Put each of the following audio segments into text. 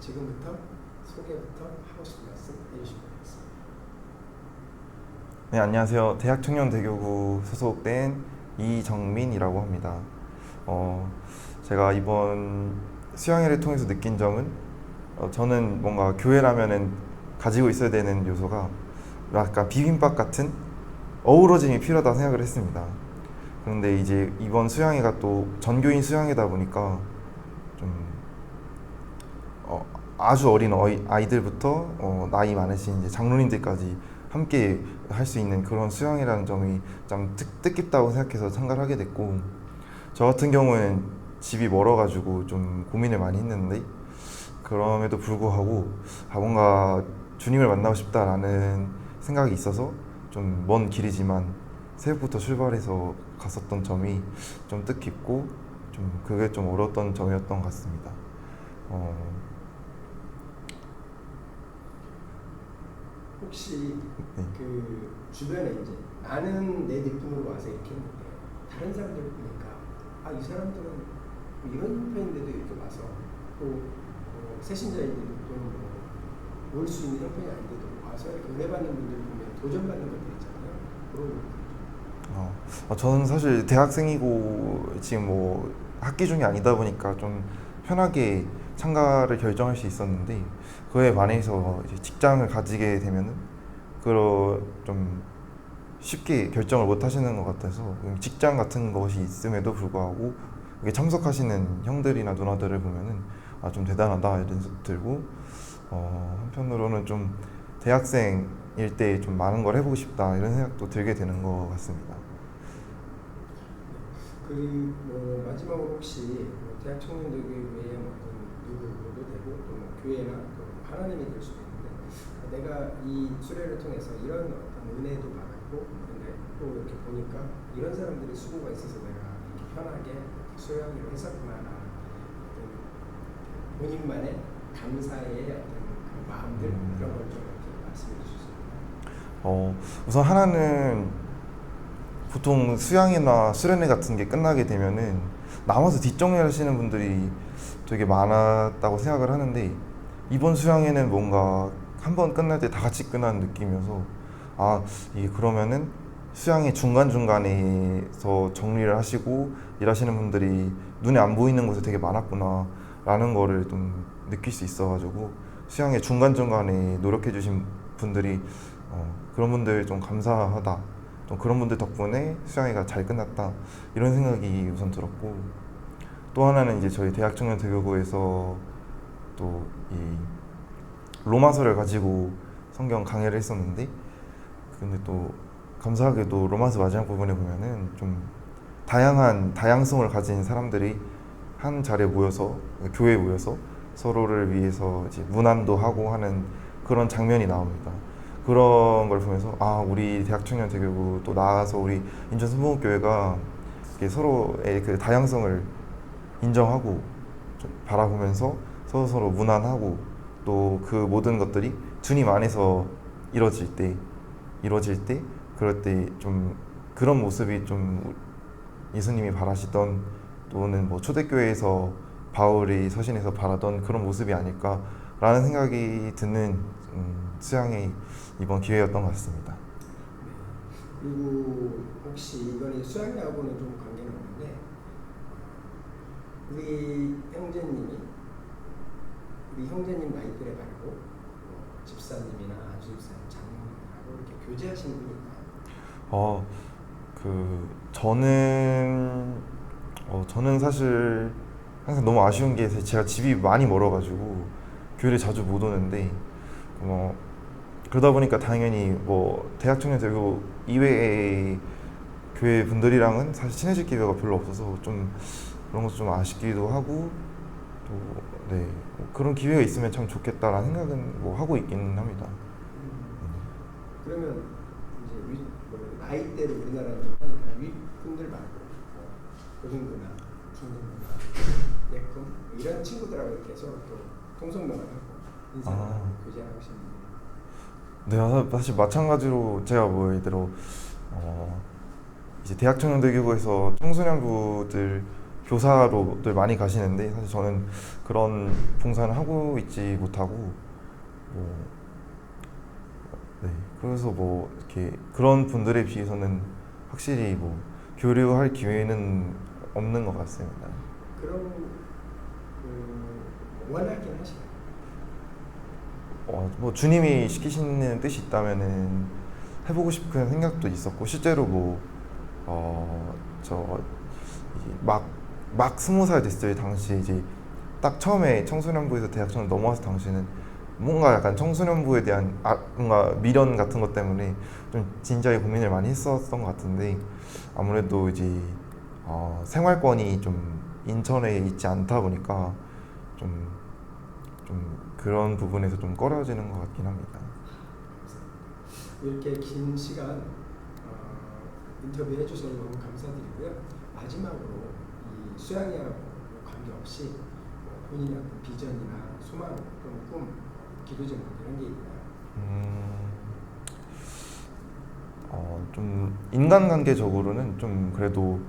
지금부터 소개부터 하고 싶은 말씀 해주시면 되겠습니다. 네, 안녕하세요. 대학청년대교구 소속된 이정민이라고 합니다. 제가 이번 수양회를 통해서 느낀 점은 저는 뭔가 교회라면은 가지고 있어야 되는 요소가 약간 비빔밥 같은 어우러짐이 필요하다고 생각을 했습니다. 그런데 이제 이번 수양회가 또 전교인 수양회다 보니까 좀 아주 어린 아이들부터 나이 많으신 이제 장로님들까지 함께 할 수 있는 그런 수양이라는 점이 좀 뜻깊다고 생각해서 참가를 하게 됐고, 저 같은 경우에는 집이 멀어가지고 좀 고민을 많이 했는데, 그럼에도 불구하고 뭔가 주님을 만나고 싶다라는 생각이 있어서 좀 먼 길이지만 새벽부터 출발해서 갔었던 점이 좀 뜻깊고, 좀 그게 좀 어려웠던 점이었던 것 같습니다. 혹시 네. 그 주변에 이제 나는 내 느낌으로 와서 이렇게 했는데 다른 사람들 보니까 이 사람들은 뭐 이런 형편인데도 이렇게 와서 또 새신자인데도 또는 올 수 있는 형편이 아닌데도 와서 이렇게 은혜받는 분들 보면 도전받는 것들 있잖아요. 그런 것들. 저는 사실 대학생이고 지금 뭐 학기 중이 아니다 보니까 좀 편하게 참가를 결정할 수 있었는데, 그에 반해서 이제 직장을 가지게 되면은 좀 쉽게 결정을 못 하시는 것 같아서, 직장 같은 것이 있음에도 불구하고 이게 참석하시는 형들이나 누나들을 보면은 좀 대단하다 이런 생각 들고, 한편으로는 좀 대학생일 때 좀 많은 걸 해보고 싶다 이런 생각도 들게 되는 것 같습니다. 그리고 뭐 마지막으로 혹시 대학 청년대교회의 어떤 누구도 되고 또 뭐 교회나 또 하나님이 될 수도 있는데, 내가 이 수련을 통해서 이런 어떤 은혜도 받았고, 근데 또 이렇게 보니까 이런 사람들의 수고가 있어서 내가 이렇게 편하게 수련을 했었구나라는 본인만의 감사의 어떤 그 마음들, 그런 걸 좀 이렇게 말씀해 주실 수 있나요? 우선 하나는, 보통 수양이나 수련회 같은 게 끝나게 되면은 남아서 뒷정리를 하시는 분들이 되게 많았다고 생각을 하는데, 이번 수양회는 뭔가 한 번 끝날 때 다 같이 끝나는 느낌이어서 이게 그러면은 수양회 중간중간에서 정리를 하시고 일하시는 분들이 눈에 안 보이는 곳에 되게 많았구나 라는 거를 좀 느낄 수 있어가지고, 수양회 중간중간에 노력해 주신 분들이 그런 분들 좀 감사하다, 또 그런 분들 덕분에 수양회가 잘 끝났다 이런 생각이 우선 들었고, 또 하나는 이제 저희 대학청년대교구에서 또 이 로마서를 가지고 성경 강해를 했었는데, 근데 또 감사하게도 로마서 마지막 부분에 보면은 좀 다양성을 가진 사람들이 한 자리에 모여서, 교회에 모여서 서로를 위해서 이제 문안도 하고 하는 그런 장면이 나옵니다. 그런 걸 보면서 우리 대학청년대교구, 또 나아가서 우리 인천순복음교회가 서로의 그 다양성을 인정하고 좀 바라보면서 서로 문안하고, 또 그 모든 것들이 주님 안에서 이루어질 때 그럴 때 좀 그런 모습이 좀 예수님이 바라시던, 또는 뭐 초대교회에서 바울이 서신에서 바라던 그런 모습이 아닐까라는 생각이 드는 수양의 이번 기회였던 것 같습니다. 그리고 혹시 이거는 수양회하고는 좀 관계는 없는데, 우리 형제님 나이들에 말고 집사님이나 안수집사님, 장로님하고 이렇게 교제하시는 분이 있나요? 저는 사실 항상 너무 아쉬운 게, 제가 집이 많이 멀어가지고 교회를 자주 못 오는데, 그러다 보니까 당연히 뭐 대학청년대교 이외의 교회 분들이랑은 사실 친해질 기회가 별로 없어서 좀 그런 것도 좀 아쉽기도 하고, 또 그런 기회가 있으면 참 좋겠다라는 생각은 뭐 하고 있기는 합니다. 그러면 이제 나이대로 우리나라는 하니까 윗분들 말고 고등부나 중등부나 예금 이런 친구들하고 이렇게 서로 또 통성명을 하고 인사하고 교제하고 싶은데. 네, 사실 마찬가지로 제가 뭐 예를 들어 이제 대학청년대교구에서 청소년부들 교사로들 많이 가시는데 사실 저는 그런 봉사는 하고 있지 못하고 뭐 네, 그래서 뭐 이렇게 그런 분들에 비해서는 확실히 뭐 교류할 기회는 없는 것 같습니다. 그럼 원하긴 하시나요? 뭐 주님이 시키시는 뜻이 있다면은 해보고 싶은 생각도 있었고 실제로 뭐막 20살 됐을 때 당시에 이제 딱 처음에 청소년부에서 대학생을 넘어왔을 당시에는 뭔가 약간 청소년부에 대한 뭔가 미련 같은 것 때문에 좀 진지하게 고민을 많이 했었던 것 같은데 아무래도 이제 생활권이 좀 인천에 있지 않다 보니까 좀 그런 부분에서 좀 꺼려지는 것 같긴 합니다. 이렇게 긴 시간 인터뷰해 주셔서 너무 감사드리고요. 마지막으로 이 수양이하고 관계없이 본인의 어떤 비전이나 소망 또는 꿈, 기도 제목 이런 게 있나요? 좀 인간관계적으로는 좀 그래도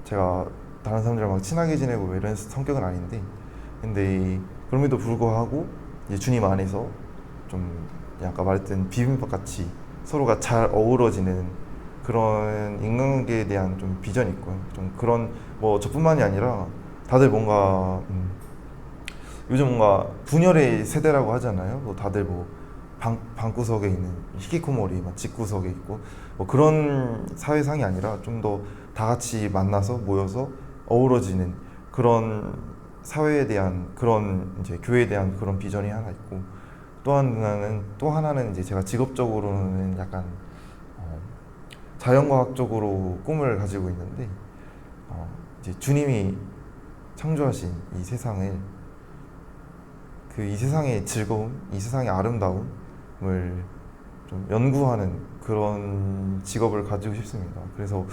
제가 다른 사람들이랑 막 친하게 지내고 이런 성격은 아닌데 근데 그럼에도 불구하고 이제 주님 안에서 좀 아까 말했던 비빔밥 같이 서로가 잘 어우러지는 그런 인간관계에 대한 좀 비전이 있고요. 좀 그런 뭐 저뿐만이 아니라 다들 뭔가 요즘 뭔가 분열의 세대라고 하잖아요. 뭐 다들 뭐 방구석에 있는 히키코모리 막 집구석에 있고 뭐 그런 사회상이 아니라 좀 더 다 같이 만나서 모여서 어우러지는 그런 사회에 대한 그런 이제 교회에 대한 그런 비전이 하나 있고 또 하나는 이제 제가 직업적으로는 약간 자연과학적으로 꿈을 가지고 있는데 이제 주님이 창조하신 이 세상을 이 세상의 즐거움, 이 세상의 아름다움을 좀 연구하는 그런 직업을 가지고 싶습니다. 그래서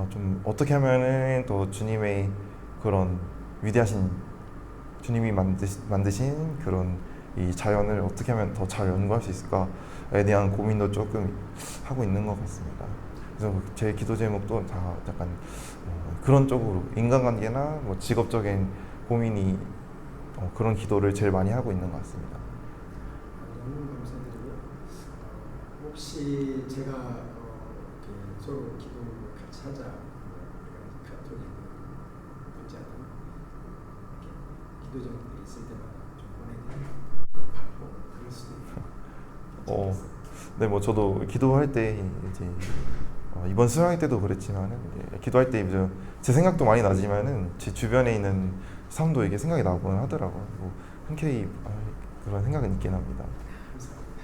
좀 어떻게 하면은 더 주님의 그런 위대하신 주님이 만드신 그런 이 자연을 어떻게 하면 더 잘 연구할 수 있을까에 대한 고민도 조금 하고 있는 것 같습니다. 그래서 제 기도 제목도 다 약간 그런 쪽으로 인간관계나 뭐 직업적인 고민이 그런 기도를 제일 많이 하고 있는 것 같습니다. 너무 감사드리고 혹시 제가 이렇게 서로 기도를 같이 하자 카톡에 문자든 기도 제목들이 있을 때마다 좀 보내드리고 받고 그럴 수도 있고. 네, 뭐 저도 기도할 때 이제 이번 수양회 때도 그랬지만은 기도할 때 이제 제 생각도 많이 나지만은 제 주변에 있는 사람도 이게 생각이 나곤 하더라고요. 뭐 흔쾌히 그런 생각은 있긴 합니다. 감사합니다.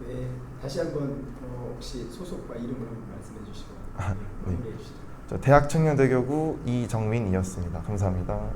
네, 다시 한번 혹시 소속과 이름을 한번 말씀해 주시고 네. 마무리해 주시죠. 저 대학청년대교구 이정민이었습니다. 감사합니다.